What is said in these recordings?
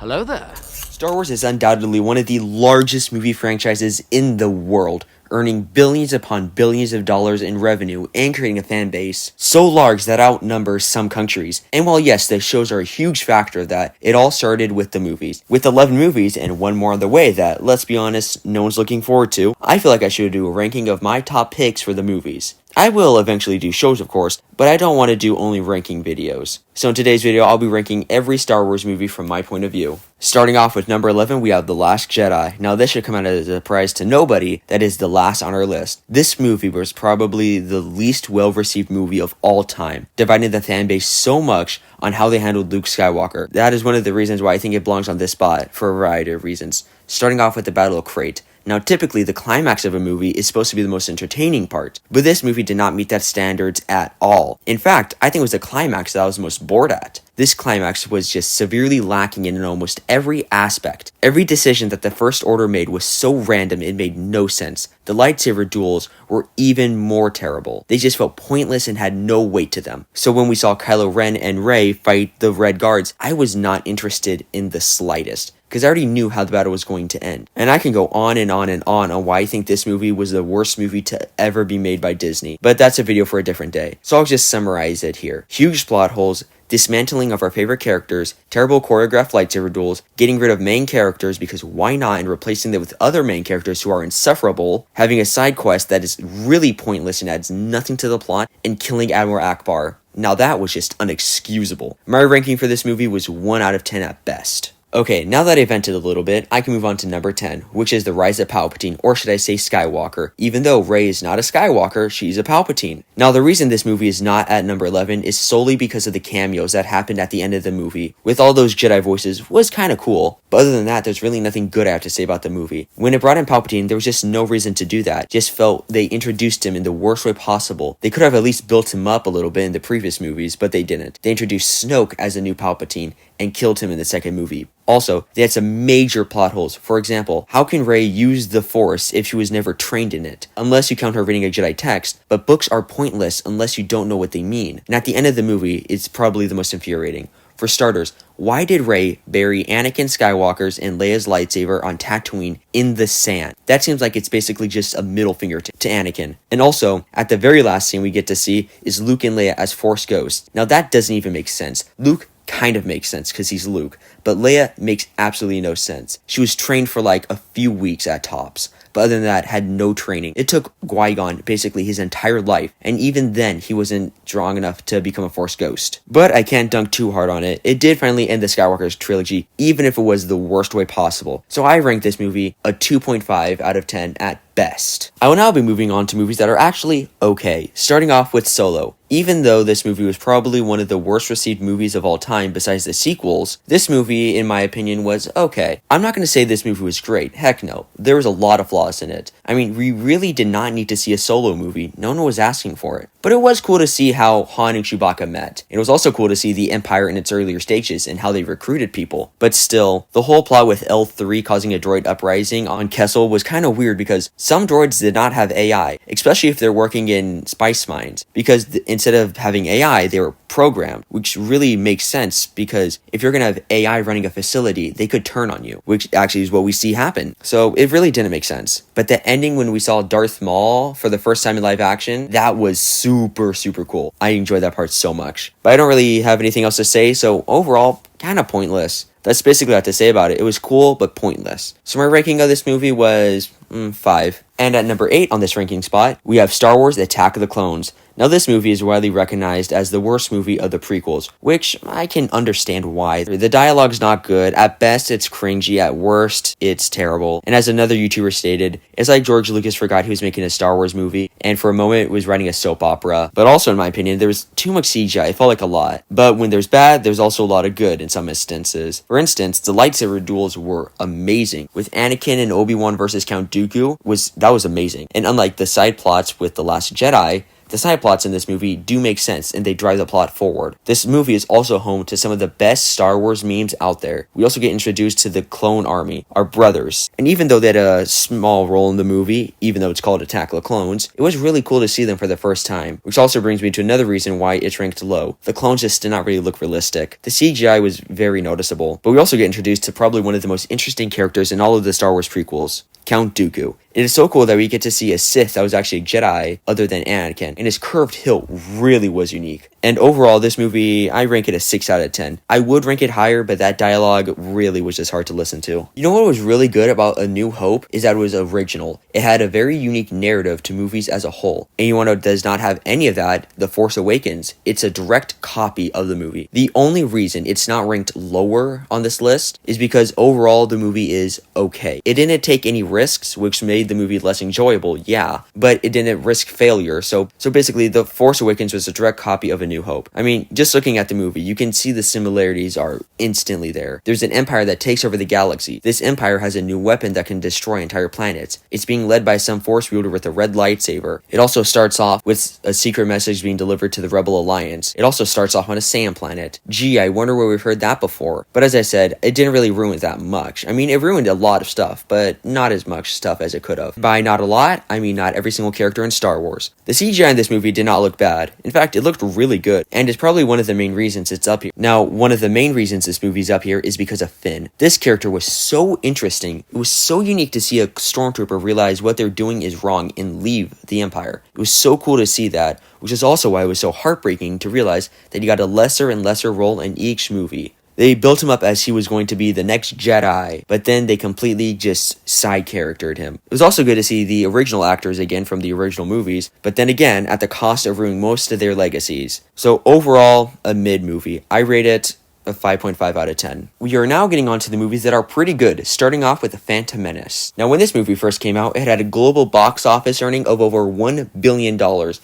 Hello there. Star Wars is undoubtedly one of the largest movie franchises in the world, earning billions upon billions of dollars in revenue and creating a fan base so large that outnumbers some countries. And while yes, the shows are a huge factor of that, it all started with the movies. With 11 movies and one more on the way that, let's be honest, no one's looking forward to, I feel like I should do a ranking of my top picks for the movies. I will eventually do shows, of course, but I don't want to do only ranking videos. So in today's video, I'll be ranking every Star Wars movie from my point of view. Starting off with number 11, we have The Last Jedi. Now this should come out as a surprise to nobody that is the last on our list. This movie was probably the least well-received movie of all time, dividing the fan base so much on how they handled Luke Skywalker. That is one of the reasons why I think it belongs on this spot, for a variety of reasons. Starting off with the Battle of Crate. Now, typically, the climax of a movie is supposed to be the most entertaining part, but this movie did not meet that standards at all. In fact, I think it was the climax that I was most bored at. This climax was just severely lacking in almost every aspect. Every decision that the First Order made was so random it made no sense. The lightsaber duels were even more terrible. They just felt pointless and had no weight to them. So when we saw Kylo Ren and Rey fight the Red Guards, I was not interested in the slightest, because I already knew how the battle was going to end. And I can go on and on and on why I think this movie was the worst movie to ever be made by Disney, but that's a video for a different day. So I'll just summarize it here. Huge plot holes, dismantling of our favorite characters, terrible choreographed lightsaber duels, getting rid of main characters because why not, and replacing them with other main characters who are insufferable, having a side quest that is really pointless and adds nothing to the plot, and killing Admiral Akbar. Now that was just unexcusable. My ranking for this movie was 1 out of 10 at best. Okay, now that I vented a little bit, I can move on to number 10, which is The Rise of Palpatine, or should I say Skywalker. Even though Rey is not a Skywalker, she's a Palpatine. Now, the reason this movie is not at number 11 is solely because of the cameos that happened at the end of the movie. With all those Jedi voices was kinda cool, but other than that, there's really nothing good I have to say about the movie. When it brought in Palpatine, there was just no reason to do that. Just felt they introduced him in the worst way possible. They could have at least built him up a little bit in the previous movies, but they didn't. They introduced Snoke as a new Palpatine and killed him in the second movie. Also, they had some major plot holes. For example, how can Rey use the Force if she was never trained in it? Unless you count her reading a Jedi text, but books are pointless unless you don't know what they mean. And at the end of the movie, it's probably the most infuriating. For starters, why did Rey bury Anakin Skywalker's and Leia's lightsaber on Tatooine in the sand? That seems like it's basically just a middle finger to Anakin. And also, at the very last scene we get to see is Luke and Leia as Force ghosts. Now that doesn't even make sense. Luke kind of makes sense because he's Luke, but Leia makes absolutely no sense. She was trained for like a few weeks at tops, but other than that, had no training. It took Qui-Gon basically his entire life, and even then, he wasn't strong enough to become a Force ghost. But I can't dunk too hard on it. It did finally end the Skywalker trilogy, even if it was the worst way possible. So I rank this movie a 2.5 out of 10 at best. I will now be moving on to movies that are actually okay, starting off with Solo. Even though this movie was probably one of the worst received movies of all time besides the sequels, this movie, in my opinion, was okay. I'm not going to say this movie was great. Heck no. There was a lot of flaws in it. I mean, we really did not need to see a Solo movie. No one was asking for it. But it was cool to see how Han and Chewbacca met. It was also cool to see the Empire in its earlier stages and how they recruited people. But still, the whole plot with L3 causing a droid uprising on Kessel was kind of weird because some droids did not have AI, especially if they're working in spice mines. Because instead of having AI, they were programmed, which really makes sense because if you're going to have AI running a facility, they could turn on you, which actually is what we see happen. So it really didn't make sense. But the ending when we saw Darth Maul for the first time in live action, that was super cool. I enjoyed that part so much. But I don't really have anything else to say, so overall, kind of pointless. That's basically what I have to say about it. It was cool, but pointless. So my ranking of this movie was 5. And at number 8 on this ranking spot, we have Star Wars: Attack of the Clones. Now this movie is widely recognized as the worst movie of the prequels, which I can understand why. The dialogue's not good, at best it's cringy, at worst it's terrible. And as another YouTuber stated, it's like George Lucas forgot he was making a Star Wars movie, and for a moment was writing a soap opera. But also in my opinion, there was too much CGI, it felt like a lot. But when there's bad, there's also a lot of good in some instances. For instance, the lightsaber duels were amazing. With Anakin and Obi-Wan versus Count Dooku, that was amazing. And unlike the side plots with The Last Jedi, The side plots in this movie do make sense and they drive the plot forward. This movie is also home to some of the best Star Wars memes out there. We also get introduced to the clone army, our brothers. And even though they had a small role in the movie, even though it's called Attack of the Clones, it was really cool to see them for the first time. Which also brings me to another reason why it's ranked low. The clones just did not really look realistic. The CGI was very noticeable. But we also get introduced to probably one of the most interesting characters in all of the Star Wars prequels, Count Dooku. It is so cool that we get to see a Sith that was actually a Jedi other than Anakin, and his curved hilt really was unique. And overall, this movie, I rank it a 6 out of 10. I would rank it higher, but that dialogue really was just hard to listen to. You know what was really good about A New Hope is that it was original. It had a very unique narrative to movies as a whole. And you want to know does not have any of that, The Force Awakens. It's a direct copy of the movie. The only reason it's not ranked lower on this list is because overall the movie is okay. It didn't take any risks, which made the movie less enjoyable, yeah, but it didn't risk failure. So basically, The Force Awakens was a direct copy of A New Hope. I mean, just looking at the movie, you can see the similarities are instantly there. There's an empire that takes over the galaxy. This empire has a new weapon that can destroy entire planets. It's being led by some force wielder with a red lightsaber. It also starts off with a secret message being delivered to the Rebel Alliance. It also starts off on a sand planet. Gee, I wonder where we've heard that before. But as I said, it didn't really ruin that much. I mean, it ruined a lot of stuff, but not as much stuff as it could have. By not a lot, I mean not every single character in Star Wars. The CGI in this movie did not look bad. In fact, it looked really good, and it's probably one of the main reasons it's up here. Now, one of the main reasons this movie's up here is because of Finn. This character was so interesting. It was so unique to see a stormtrooper realize what they're doing is wrong and leave the Empire. It was so cool to see that, which is also why it was so heartbreaking to realize that he got a lesser and lesser role in each movie. They built him up as he was going to be the next Jedi, but then they completely just side-charactered him. It was also good to see the original actors again from the original movies, but then again, at the cost of ruining most of their legacies. So overall, a mid-movie. I rate it a 5.5 out of 10. We are now getting on to the movies that are pretty good, starting off with The Phantom Menace. Now, when this movie first came out, it had a global box office earning of over $1 billion,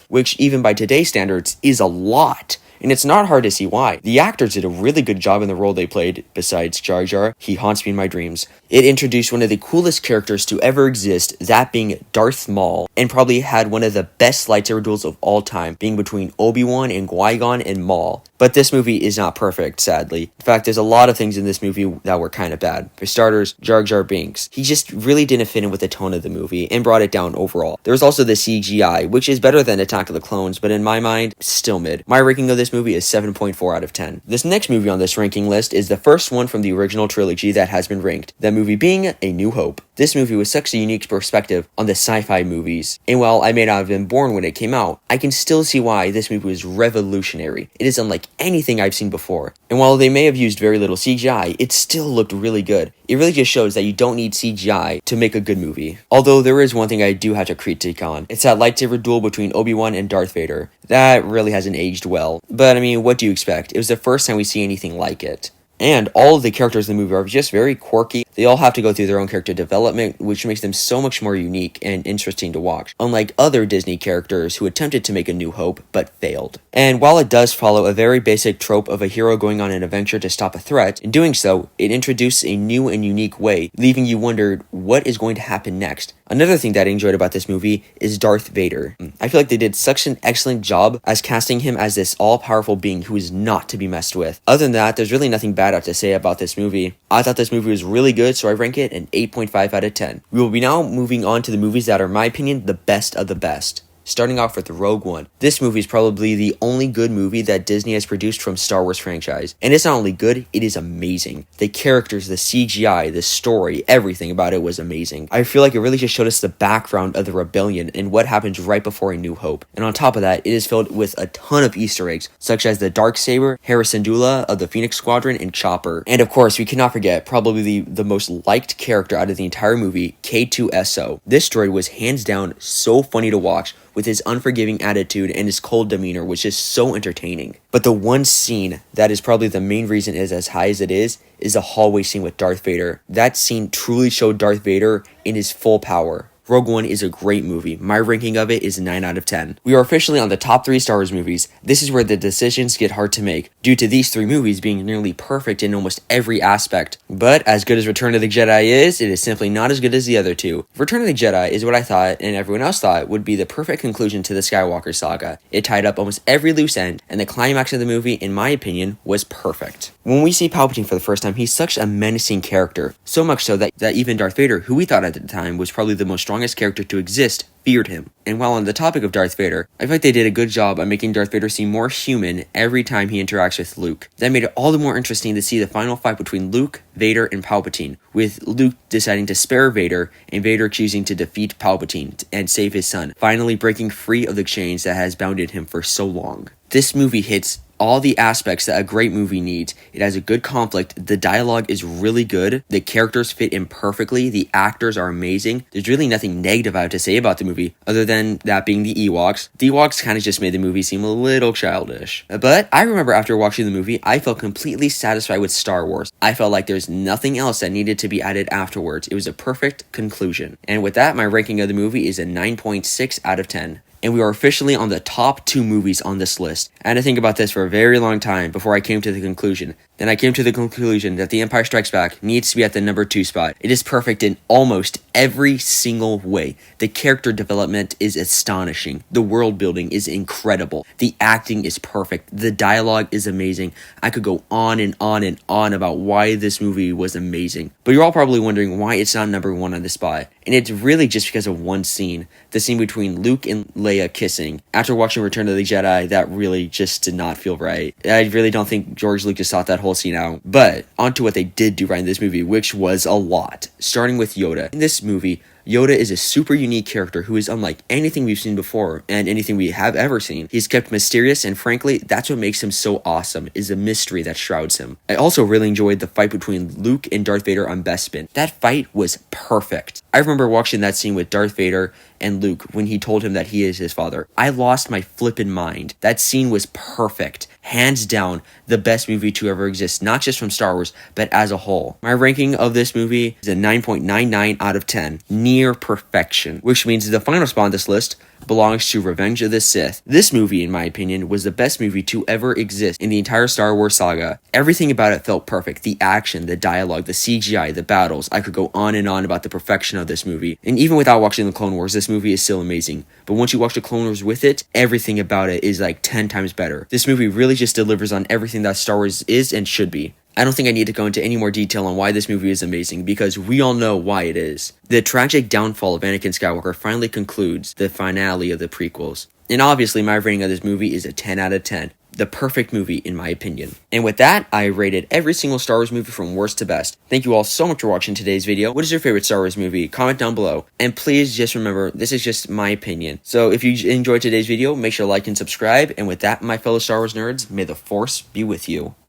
which even by today's standards is a lot. And it's not hard to see why. The actors did a really good job in the role they played. Besides Jar Jar, he haunts me in my dreams. It introduced one of the coolest characters to ever exist, that being Darth Maul, and probably had one of the best lightsaber duels of all time, being between Obi-Wan and Qui-Gon and Maul. But this movie is not perfect, sadly. In fact, there's a lot of things in this movie that were kind of bad. For starters, Jar Jar Binks. He just really didn't fit in with the tone of the movie and brought it down overall. There was also the CGI, which is better than Attack of the Clones, but in my mind, still mid. My ranking of this movie is 7.4 out of 10. This next movie on this ranking list is the first one from the original trilogy that has been ranked, that movie being A New Hope. This movie was such a unique perspective on the sci-fi movies, and while I may not have been born when it came out, I can still see why this movie was revolutionary. It is unlike anything I've seen before, and while they may have used very little CGI, it still looked really good. It really just shows that you don't need CGI to make a good movie. Although there is one thing I do have to critique on. It's that lightsaber duel between Obi-Wan and Darth Vader. That really hasn't aged well. But I mean, what do you expect? It was the first time we see anything like it. And all of the characters in the movie are just very quirky. They all have to go through their own character development, which makes them so much more unique and interesting to watch, unlike other Disney characters who attempted to make A New Hope, but failed. And while it does follow a very basic trope of a hero going on an adventure to stop a threat, in doing so, it introduces a new and unique way, leaving you wondered what is going to happen next. Another thing that I enjoyed about this movie is Darth Vader. I feel like they did such an excellent job as casting him as this all-powerful being who is not to be messed with. Other than that, there's really nothing bad I have to say about this movie. I thought this movie was really good, so I rank it an 8.5 out of 10. We will be now moving on to the movies that are, in my opinion, the best of the best. Starting off with Rogue One. This movie is probably the only good movie that Disney has produced from Star Wars franchise. And it's not only good, it is amazing. The characters, the CGI, the story, everything about it was amazing. I feel like it really just showed us the background of the rebellion and what happens right before A New Hope. And on top of that, it is filled with a ton of Easter eggs, such as the Darksaber, Hera Syndulla of the Phoenix Squadron, and Chopper. And of course, we cannot forget probably the most liked character out of the entire movie, K2SO. This droid was hands down so funny to watch, with his unforgiving attitude and his cold demeanor, which is so entertaining. But the one scene that is probably the main reason it is as high as it is the hallway scene with Darth Vader. That scene truly showed Darth Vader in his full power. Rogue One is a great movie. My ranking of it is 9 out of 10. We are officially on the top 3 Star Wars movies. This is where the decisions get hard to make, due to these 3 movies being nearly perfect in almost every aspect. But as good as Return of the Jedi is, it is simply not as good as the other 2. Return of the Jedi is what I thought, and everyone else thought, would be the perfect conclusion to the Skywalker saga. It tied up almost every loose end, and the climax of the movie, in my opinion, was perfect. When we see Palpatine for the first time, he's such a menacing character. So much so that even Darth Vader, who we thought at the time was probably the most strongest character to exist, feared him. And while on the topic of Darth Vader, I feel like they did a good job of making Darth Vader seem more human every time he interacts with Luke. That made it all the more interesting to see the final fight between Luke, Vader, and Palpatine, with Luke deciding to spare Vader, and Vader choosing to defeat Palpatine and save his son, finally breaking free of the chains that has bounded him for so long. This movie hits all the aspects that a great movie needs. It has a good conflict, the dialogue is really good, the characters fit in perfectly, the actors are amazing. There's really nothing negative I have to say about the movie, other than that being the Ewoks. The Ewoks kind of just made the movie seem a little childish. But I remember after watching the movie, I felt completely satisfied with Star Wars. I felt like there's nothing else that needed to be added afterwards. It was a perfect conclusion. And with that, my ranking of the movie is a 9.6 out of 10. And we are officially on the top 2 movies on this list. I had to think about this for a very long time before I came to the conclusion. Then I came to the conclusion that The Empire Strikes Back needs to be at the number 2 spot. It is perfect in almost every single way. The character development is astonishing. The world building is incredible. The acting is perfect. The dialogue is amazing. I could go on and on and on about why this movie was amazing. But you're all probably wondering why it's not number 1 on the spot. And it's really just because of one scene. The scene between Luke and Leia kissing. After watching Return of the Jedi, that really just did not feel right. I really don't think George Lucas thought that whole scene out. But onto what they did do right in this movie, which was a lot. Starting with Yoda. In this movie, Yoda is a super unique character who is unlike anything we've seen before and anything we have ever seen. He's kept mysterious, and frankly, that's what makes him so awesome, is the mystery that shrouds him. I also really enjoyed the fight between Luke and Darth Vader on Bespin. That fight was perfect. I remember watching that scene with Darth Vader and Luke when he told him that he is his father. I lost my flippin' mind. That scene was perfect. Hands down, the best movie to ever exist, not just from Star Wars, but as a whole. My ranking of this movie is a 9.99 out of 10. Near perfection. Which means the final spot on this list belongs to Revenge of the Sith. This movie, in my opinion, was the best movie to ever exist in the entire Star Wars saga. Everything about it felt perfect. The action, the dialogue, the CGI, the battles. I could go on and on about the perfection of this movie. And even without watching the Clone Wars, this movie is still amazing. But once you watch the Clone Wars with it, everything about it is like 10 times better. This movie really just delivers on everything that Star Wars is and should be. I don't think I need to go into any more detail on why this movie is amazing, because we all know why it is. The tragic downfall of Anakin Skywalker finally concludes the finale of the prequels. And obviously, my rating of this movie is a 10 out of 10. The perfect movie, in my opinion. And with that, I rated every single Star Wars movie from worst to best. Thank you all so much for watching today's video. What is your favorite Star Wars movie? Comment down below. And please just remember, this is just my opinion. So if you enjoyed today's video, make sure to like and subscribe. And with that, my fellow Star Wars nerds, may the Force be with you.